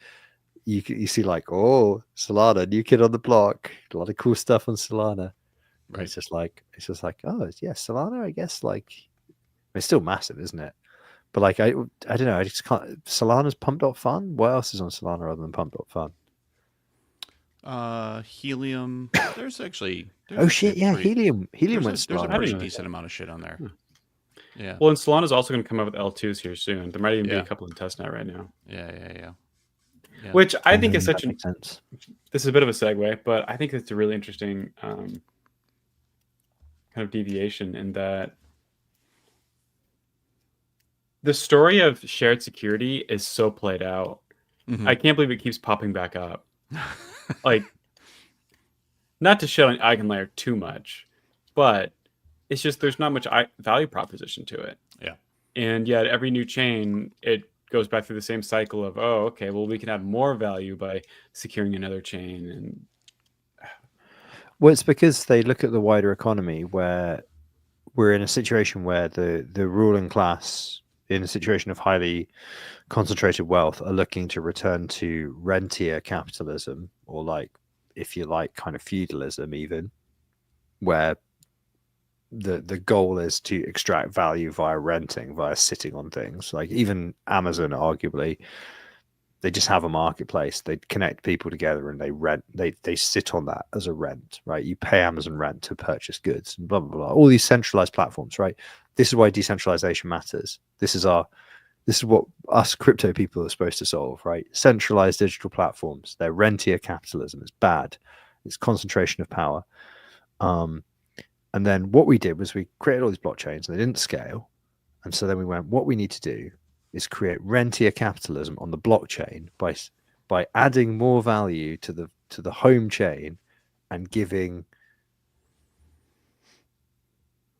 You see like, oh, Solana, new kid on the block, a lot of cool stuff on Solana. Right. It's just like, oh yeah, Solana, I guess like it's still massive, isn't it? But like I don't know, I just can't. Solana's pump.fun. What else is on Solana other than pump.fun? Helium. There's actually. Oh shit! Yeah, Helium. Helium went There's a Solana. pretty decent amount of shit on there. Yeah. Well, and Solana's also going to come up with L2s here soon. There might even be Yeah. a couple in testnet right now. Yeah. Which I think is That such an. makes sense. This is a bit of a segue, but I think it's a really interesting kind of deviation in that the story of shared security is so played out. Mhm. I can't believe it keeps popping back up. Like, not to shit on EigenLayer too much, but it's just there's not much value proposition to it. Yeah. And yet every new chain, it goes back through the same cycle of, oh, okay, well, we can add more value by securing another chain. And Well, it's because they look at the wider economy where we're in a situation where the ruling class, in a situation of highly concentrated wealth, are looking to return to rentier capitalism, or like, if you like, kind of feudalism, even, where the goal is to extract value via renting, via sitting on things. Like even Amazon, arguably, they just have a marketplace. They connect people together and they rent. They sit on that as a rent, right? You pay Amazon rent to purchase goods, and blah blah blah. All these centralized platforms, right? This is why decentralization matters. This is what us crypto people are supposed to solve, right? Centralized digital platforms. They're rentier capitalism. It's bad. It's concentration of power. And then what we did was we created all these blockchains and they didn't scale. And so then we went, what we need to do is create rentier capitalism on the blockchain by adding more value to the home chain and giving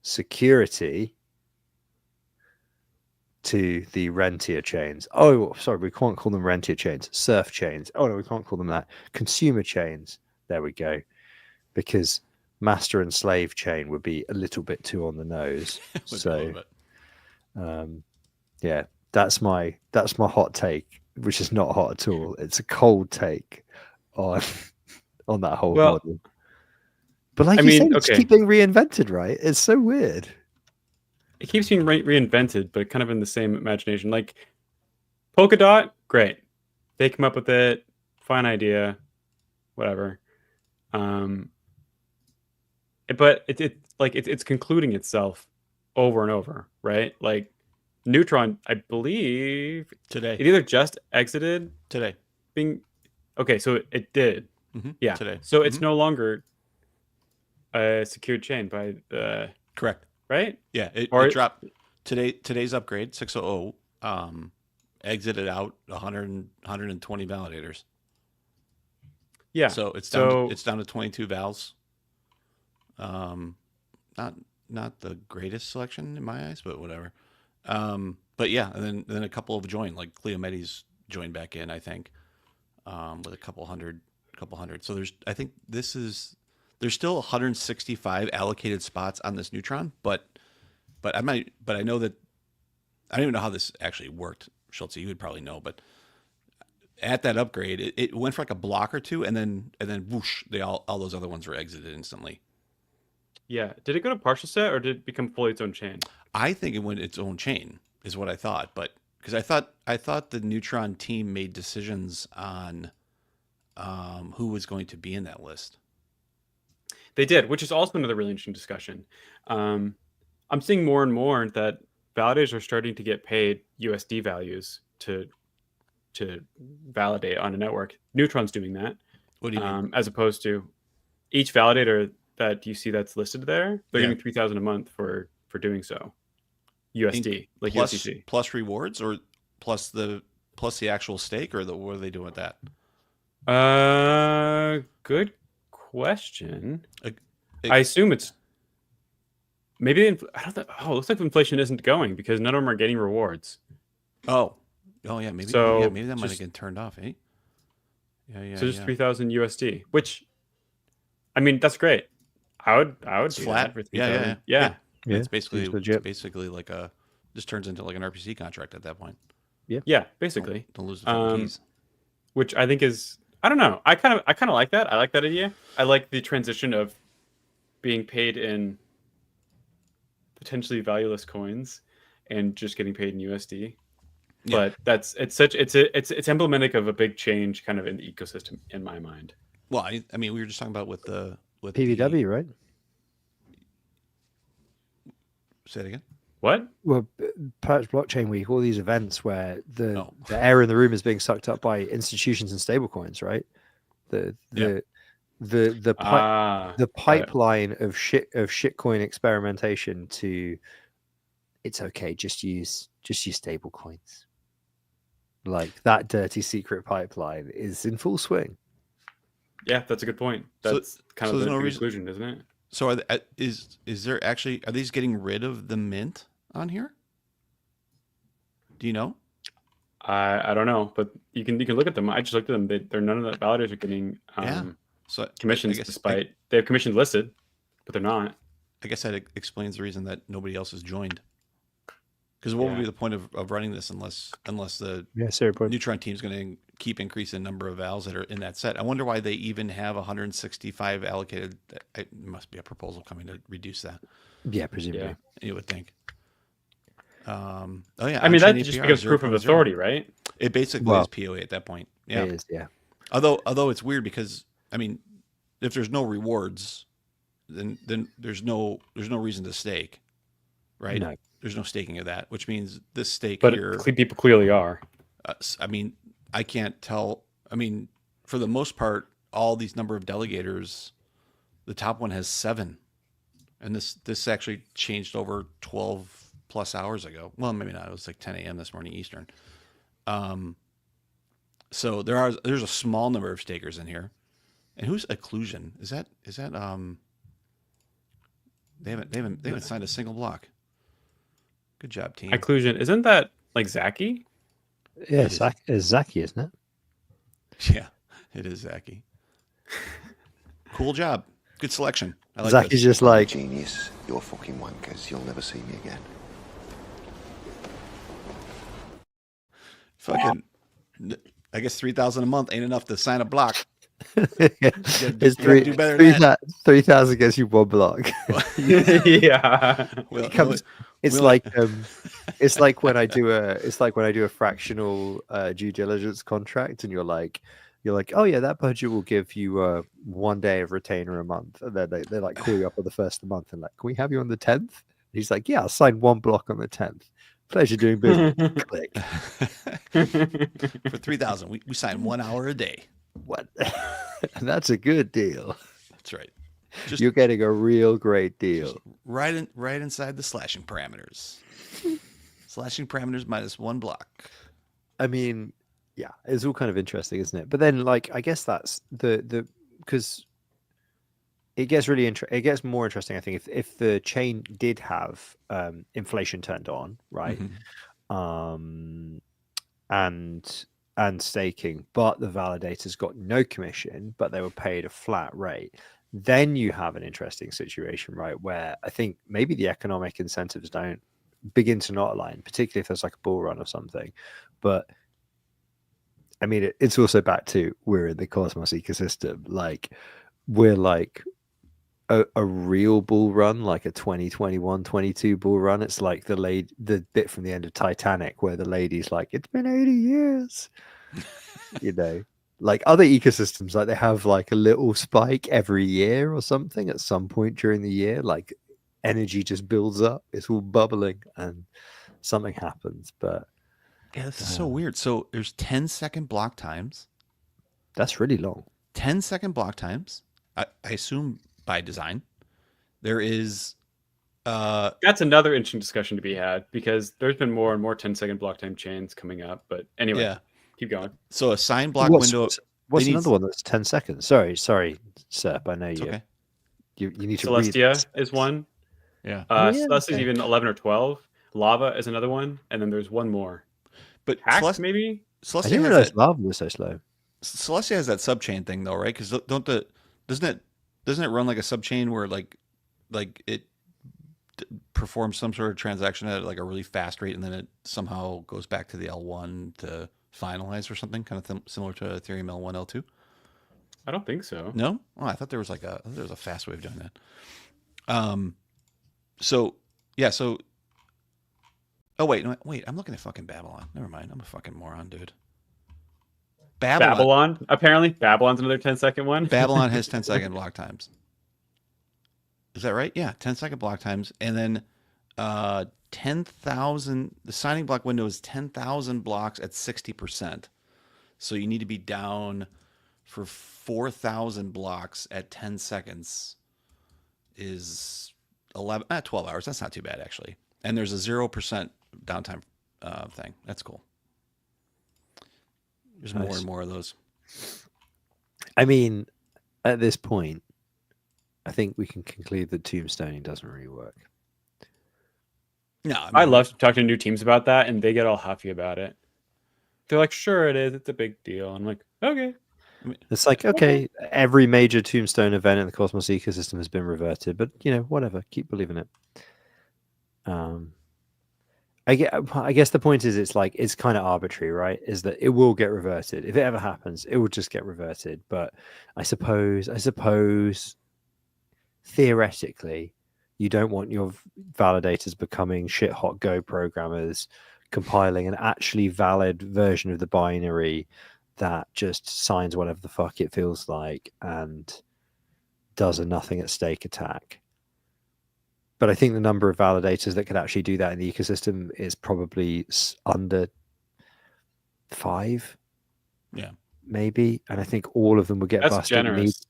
security to the rentier chains. Oh, sorry, we can't call them rentier chains, surf chains. Oh no, we can't call them that. Consumer chains. There we go. Because master and slave chain would be a little bit too on the nose. So yeah, that's my hot take, which is not hot at all. It's a cold take on that whole model. But like you said, it's keep being reinvented, right? It's so weird. It keeps being reinvented, but kind of in the same imagination. Like Polkadot, great. They come up with it, fine idea, whatever. But it's concluding itself over and over, right? Like Neutron, I believe today, it either just exited today. Okay, so it did, yeah. Today, so it's no longer a secured chain by the correct, right? Yeah, it dropped today. Today's upgrade 600 exited out 120 validators. Yeah, so it's down to 22 vals. Not the greatest selection in my eyes, but whatever. But yeah, and then a couple have joined, like Cleometi's joined back in, I think, with a couple hundred. So there's still 165 allocated spots on this Neutron, but I know that I don't even know how this actually worked. Schultze, you would probably know, but at that upgrade, it went for like a block or two, and then whoosh, all those other ones were exited instantly. Yeah. Did it go to partial set or did it become fully its own chain? I think it went its own chain, is what I thought. But because I thought the Neutron team made decisions on who was going to be in that list. They did, which is also another really interesting discussion. I'm seeing more and more that validators are starting to get paid USD values to validate on a network. Neutron's doing that. What do you mean? As opposed to each validator that you see that's listed there, they're getting $3,000 a month for doing so. USD, like USDC. Plus rewards, or plus the actual stake, or what are they doing with that? Good question. I assume it's maybe I don't think. Oh, it looks like inflation isn't going because none of them are getting rewards. Oh yeah, maybe. So maybe that might have been turned off, eh? Yeah. So just 3,000 USD, which, I mean, that's great. I would it's do flat. That for 3,000. Yeah. It's basically like just turns into like an RPC contract at that point. Yeah, basically. Don't lose the keys. Which I think is, I don't know. I kind of like that. I like that idea. I like the transition of being paid in potentially valueless coins and just getting paid in USD. But it's emblematic of a big change kind of in the ecosystem in my mind. Well, I mean, we were just talking about with PVW, right? Say it again. What? Well, Perch Blockchain Week, all these events where Oh. the air in the room is being sucked up by institutions and stablecoins, right? The Yeah. the Ah, got it. pipeline of shitcoin experimentation to it's okay, just use stablecoins. Like that dirty secret pipeline is in full swing. Yeah, that's a good point. That's kind of there's the no reason. conclusion, isn't it? So is there actually, are these getting rid of the mint on here? Do you know? I don't know, but you can look at them. I just looked at them. They're none of the validators are getting Yeah. So commissions, despite they have commissions listed, but they're not. I guess that explains the reason that nobody else has joined. Because what would be the point of running this unless the Neutron team is going to keep increasing the number of vals that are in that set? I wonder why they even have 165 allocated. It must be a proposal coming to reduce that. Yeah, presumably. Yeah. You would think. Oh yeah, I mean, that on-chain just APR, becomes proof of 0.0. authority, right? It basically is POA at that point. Yeah. It is, yeah. Although it's weird because I mean, if there's no rewards, then there's no reason to stake, right? No. There's no staking of that, which means this stake But here. people clearly are. I mean, I can't tell. I mean, for the most part, all these number of delegators, the top one has 7, and this actually changed over 12 plus hours ago. Well, maybe not. It was like 10 a.m. this morning Eastern. So there's a small number of stakers in here. And who's Occlusion? Is that they haven't signed a single block. Good job, team. Occlusion, isn't that like Zaki? Yeah, it's Zaki, isn't it? Yeah, it is Zaki. Cool job. Good selection. I like Zaki's this. just like Genius, you're fucking wankers. You'll never see me again. Fucking, I guess 3,000 a month ain't enough to sign a block. it's you gotta do better than that. 3,000 gets you one block. Yeah. It's like when I do a fractional due diligence contract, and you're like, oh yeah, that budget will give you 1 day of retainer a month, and then they like call you up on the first of the month and like, can we have you on the 10th? He's like, yeah, I'll sign 1 block on the 10th. Pleasure doing business. Click. For 3,000, we sign 1 hour a day. What? And that's a good deal. That's right. You're getting a real great deal. Right inside the slashing parameters. Slashing parameters minus 1 block. I mean, yeah, it's all kind of interesting, isn't it? But then, like, I guess that's the because it gets really it gets more interesting, I think, if the chain did have inflation turned on, right? Mm-hmm. And staking, but the validators got no commission, but they were paid a flat rate. Then you have an interesting situation, right? Where I think maybe the economic incentives don't begin to not align, particularly if there's like a bull run or something. But I mean, it's also back to we're in the Cosmos ecosystem. Like we're like a real bull run, like a 2021-22 bull run. It's like the bit from the end of Titanic where the lady's like, it's been 80 years. You know, like other ecosystems, like they have like a little spike every year or something at some point during the year, like energy just builds up, it's all bubbling and something happens. But yeah, this is so weird. So there's 10-second block times. That's really long. 10-second block times. I assume by design. There is that's another interesting discussion to be had, because there's been more and more 10-second block time chains coming up. But anyway, yeah. Keep going. So a sign block window. What's another one that's 10 seconds? Sorry, Serp. I know you. Okay. You need to Celestia is one. Yeah. Celestia is even 11 or 12. Lava is another one, and then there's one more. But Hack, maybe? I didn't realize lava was so slow. Celestia has that subchain thing though, right? Because doesn't it run like a subchain where like it performs some sort of transaction at like a really fast rate, and then it somehow goes back to the L1 to finalize or something, kind of similar to Ethereum L1, L2? I don't think so. No? Oh, I thought there was a fast way of doing that. So yeah, so oh wait, I'm looking at fucking Babylon. Never mind, I'm a fucking moron, dude. Babylon? Apparently, Babylon's another 10-second one. Babylon has 10-second block times. Is that right? Yeah, 10-second block times, and then 10,000. The signing block window is 10,000 blocks at 60%. So you need to be down for 4,000 blocks at 10 seconds is 12 hours. That's not too bad, actually. And there's a 0% downtime thing. That's cool. There's Nice. more and more of those. I mean, at this point, I think we can conclude that tombstoning doesn't really work. No, I love talking to new teams about that, and they get all huffy about it. They're like, "Sure, it is. It's a big deal." I'm like, "Okay." It's like, okay, every major tombstone event in the Cosmos ecosystem has been reverted, but whatever, keep believing it. I guess the point is, it's kind of arbitrary, right? Is that it will get reverted if it ever happens. It will just get reverted. But I suppose theoretically, you don't want your validators becoming shit hot Go programmers compiling an actually valid version of the binary that just signs whatever the fuck it feels like and does a nothing at stake attack. But I think the number of validators that could actually do that in the ecosystem is probably under 5. Yeah. Maybe. And I think all of them would get That's busted. generous.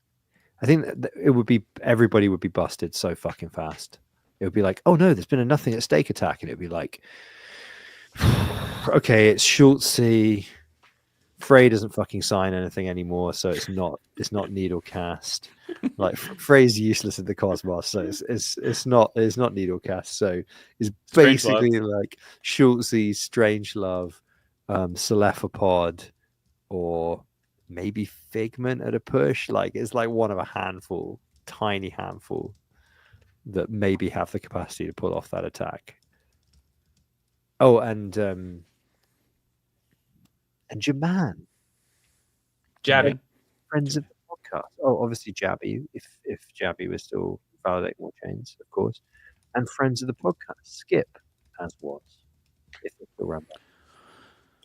I think it would be, everybody would be busted so fucking fast. It would be like, oh no, there's been a nothing at stake attack. And it would be like, okay, it's Schultzy. Frey doesn't fucking sign anything anymore, so it's not Needlecast. Like Frey's useless in the Cosmos, so it's not Needlecast. So it's basically like Schultzy, Strangelove, Cephalopods, or maybe Figment at a push. Like it's like one of a handful, tiny handful, that maybe have the capacity to pull off that attack. Oh, and Jaman. Jabby. Friends of the podcast. Oh, obviously Jabby, if Jabby was still validating more chains, of course. And friends of the podcast. Skip as was. If they still run that.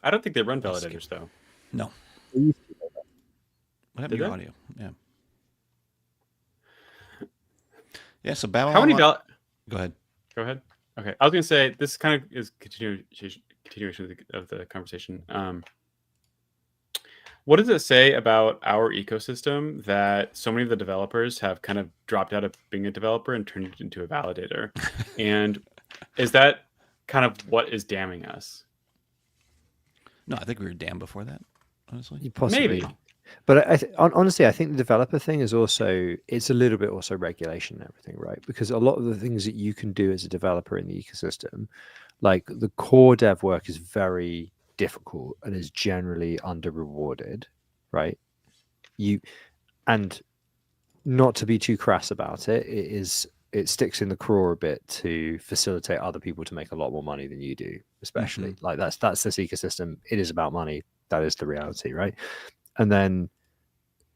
I don't think they run validators though. No. They used to do that. What happened Did to your they? audio? Yeah. Yeah, so Babylon. How many Go ahead. Go ahead. Okay. I was going to say, this kind of is continuation of the conversation. What does it say about our ecosystem that so many of the developers have kind of dropped out of being a developer and turned it into a validator? And is that kind of what is damning us? No, I think we were damned before that, honestly. Possibly. Maybe. But honestly, I think the developer thing is also, it's a little bit also regulation and everything, right? Because a lot of the things that you can do as a developer in the ecosystem, like the core dev work is very difficult and is generally under rewarded, right? And not to be too crass about it, it sticks in the craw a bit to facilitate other people to make a lot more money than you do, especially. Like that's this ecosystem. It is about money. That is the reality, right? And then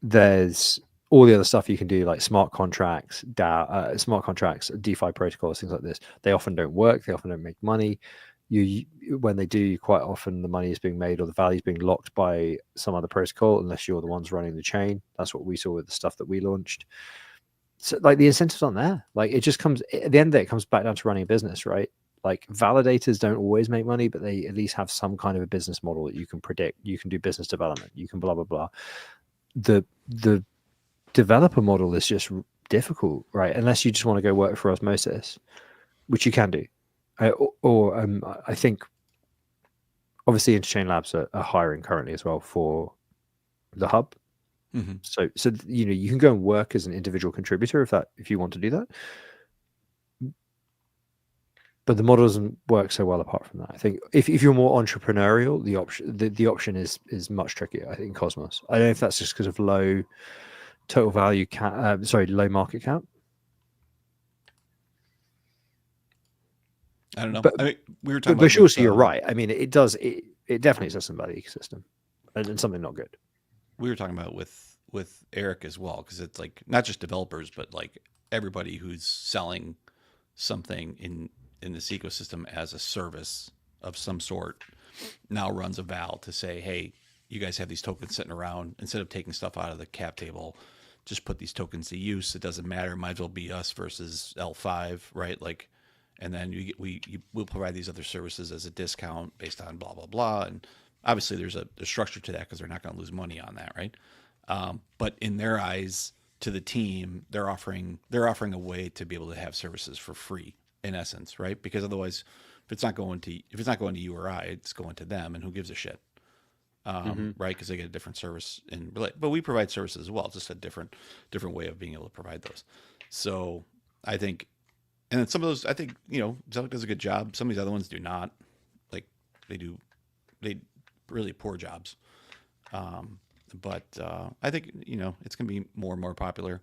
there's all the other stuff you can do, like smart contracts, DeFi protocols, things like this. They often don't work. They often don't make money. When they do, quite often the money is being made or the value is being locked by some other protocol, unless you're the ones running the chain. That's what we saw with the stuff that we launched. So, like, the incentives aren't there. Like, it just comes at the end of the day, it comes back down to running a business, right? Like, validators don't always make money, but they at least have some kind of a business model that you can predict. You can do business development. You can blah blah blah. The developer model is just difficult, right? Unless you just want to go work for Osmosis, which you can do. I think obviously Interchain Labs are hiring currently as well for the hub. So you can go and work as an individual contributor if you want to do that. But the model doesn't work so well apart from that. I think if you're more entrepreneurial, the option is much trickier, I think, in Cosmos. I don't know if that's just because of low total value low market cap. I don't know. But, I mean, we were talking but about sure, so you're right. I mean, it definitely says something about the ecosystem and something not good. We were talking about with Eric as well, because it's like not just developers, but like everybody who's selling something in this ecosystem as a service of some sort now runs a val to say, hey, you guys have these tokens sitting around. Instead of taking stuff out of the cap table, just put these tokens to use. It doesn't matter. Might as well be us versus L5, right? Like, and then we'll provide these other services as a discount based on blah blah blah. And obviously, there's a structure to that because they're not going to lose money on that, right? But in their eyes, to the team, they're offering a way to be able to have services for free, in essence, right? Because otherwise, if it's not going to you or I, it's going to them, and who gives a shit, right? Because they get a different service, but we provide services as well, just a different way of being able to provide those. So I think, and then some of those, I think, Zelda does a good job. Some of these other ones do not. Like they really poor jobs. But I think it's going to be more and more popular.